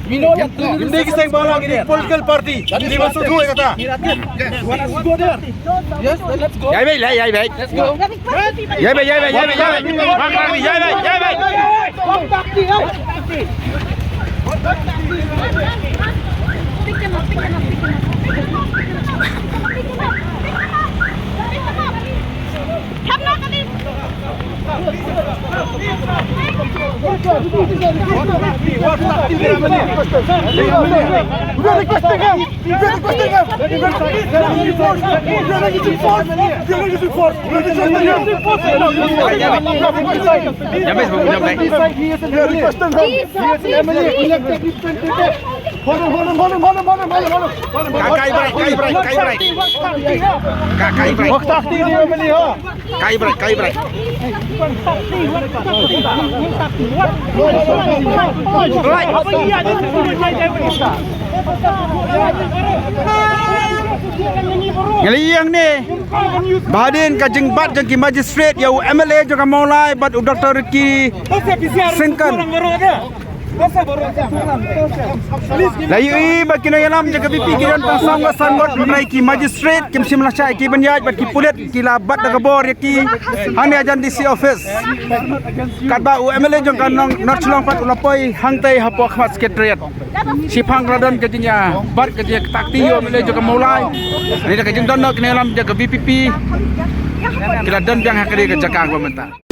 Hindi kisah balang ini political party. Ini masuk dua kata. Let's go there. Yes, let's go. Dạy vậy, dạy vậy. Let's go. Dạy vậy, dạy vậy, dạy vậy, dạy vậy. Mặc lại đi, dạy vậy, dạy vậy. Ngeliang ni Bahagian ka jengbat jengki magistrate ya MLA juga mulai bat Dr. Ricky Sengkan. Layu bagi na yalam jaga pipi kiran pasang wasan wat menaiki magistrate kim simlah cai ki banyaj bat ki pulit ki labat daga bor ki hang ajan DC office kat ba MLA jong kan not chlong pat ulapoi hang tai hapo khmat secretariat sipang radon ketinya bat ketia takti yo MLA juga mulai ni dak jeng don nak yalam jaga BPP kila don biang hakari ke jakang pemerintah.